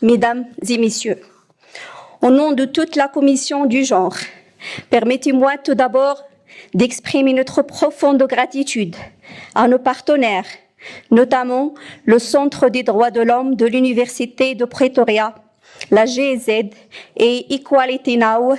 Mesdames et Messieurs, au nom de toute la Commission du genre, permettez-moi tout d'abord d'exprimer notre profonde gratitude à nos partenaires, notamment le Centre des droits de l'homme de l'Université de Pretoria, la GEZ et Equality Now,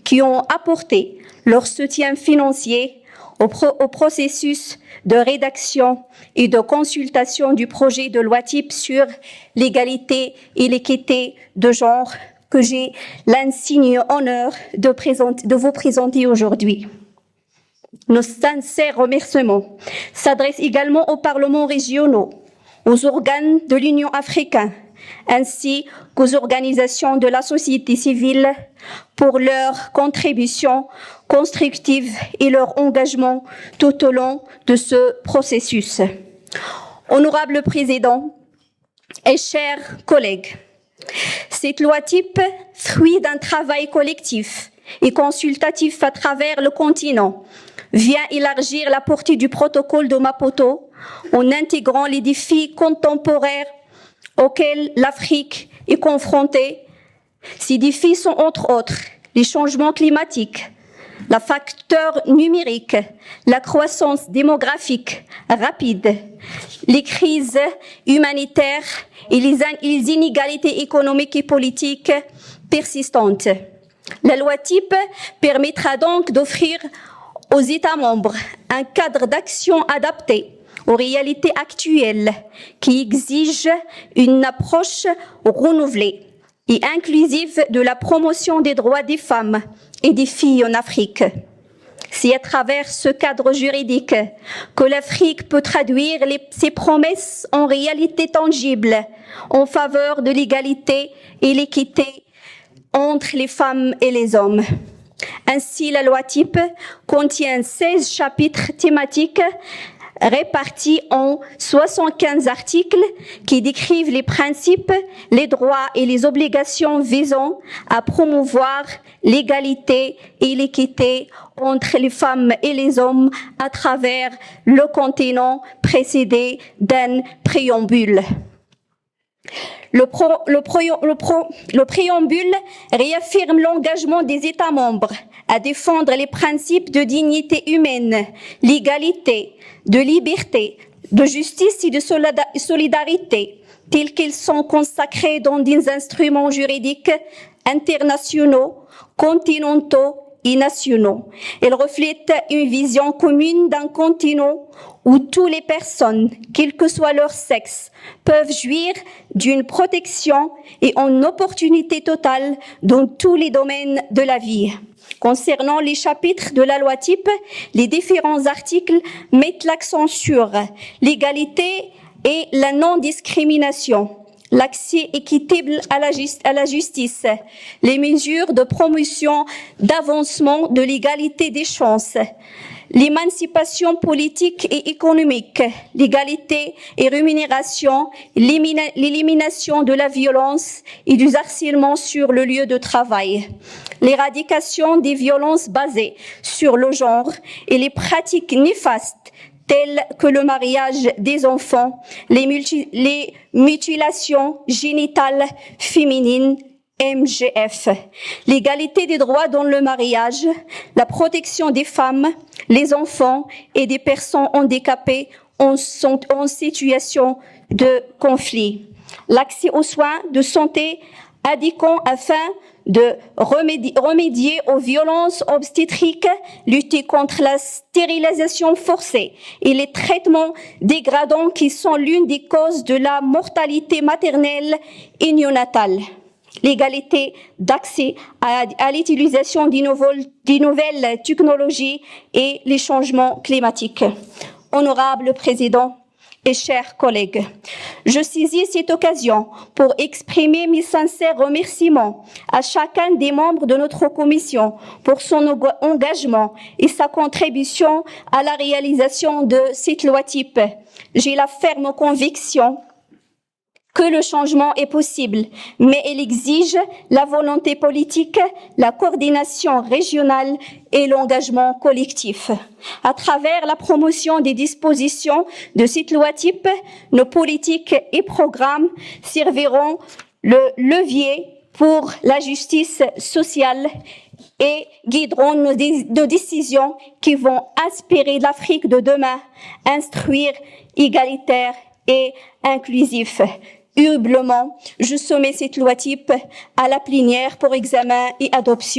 qui ont apporté leur soutien financier au processus de rédaction et de consultation du projet de loi type sur l'égalité et l'équité de genre que j'ai l'insigne honneur de vous présenter aujourd'hui. Nos sincères remerciements s'adressent également aux parlements régionaux, aux organes de l'Union africaine, ainsi qu'aux organisations de la société civile pour leur contribution constructive et leur engagement tout au long de ce processus. Honorable Président et chers collègues, cette loi type, fruit d'un travail collectif et consultatif à travers le continent, vient élargir la portée du protocole de Maputo en intégrant les défis contemporains auxquels l'Afrique est confrontée. Ces défis sont entre autres les changements climatiques, le facteur numérique, la croissance démographique rapide, les crises humanitaires et les inégalités économiques et politiques persistantes. La loi type permettra donc d'offrir aux États membres un cadre d'action adapté aux réalités actuelles qui exige une approche renouvelée et inclusive de la promotion des droits des femmes et des filles en Afrique. C'est à travers ce cadre juridique que l'Afrique peut traduire ses promesses en réalité tangible en faveur de l'égalité et l'équité entre les femmes et les hommes. Ainsi, la loi type contient 16 chapitres thématiques répartis en 75 articles qui décrivent les principes, les droits et les obligations visant à promouvoir l'égalité et l'équité entre les femmes et les hommes à travers le continent précédé d'un préambule. Le préambule réaffirme l'engagement des États membres à défendre les principes de dignité humaine, l'égalité, de liberté, de justice et de solidarité, tels qu'ils sont consacrés dans des instruments juridiques internationaux, continentaux et nationaux. Elle reflète une vision commune d'un continent où toutes les personnes, quel que soit leur sexe, peuvent jouir d'une protection et une opportunité totale dans tous les domaines de la vie. Concernant les chapitres de la loi type, les différents articles mettent l'accent sur l'égalité et la non-discrimination, l'accès équitable à la justice, les mesures de promotion d'avancement de l'égalité des chances, l'émancipation politique et économique, l'égalité et rémunération, l'élimination de la violence et du harcèlement sur le lieu de travail, l'éradication des violences basées sur le genre et les pratiques néfastes telles que le mariage des enfants, les mutilations génitales féminines, MGF, l'égalité des droits dans le mariage, la protection des femmes, les enfants et des personnes handicapées en situation de conflit, l'accès aux soins de santé adéquats afin de remédier aux violences obstétriques, lutter contre la stérilisation forcée et les traitements dégradants qui sont l'une des causes de la mortalité maternelle et néonatale. L'égalité d'accès à l'utilisation des nouvelles technologies et les changements climatiques. Honorable Président et chers collègues, je saisis cette occasion pour exprimer mes sincères remerciements à chacun des membres de notre commission pour son engagement et sa contribution à la réalisation de cette loi type. J'ai la ferme conviction que le changement est possible, mais il exige la volonté politique, la coordination régionale et l'engagement collectif. À travers la promotion des dispositions de cette loi type, nos politiques et programmes serviront le levier pour la justice sociale et guideront nos décisions qui vont inspirer l'Afrique de demain, instruire, égalitaire et inclusif. Humblement, je soumets cette loi type à la plénière pour examen et adoption.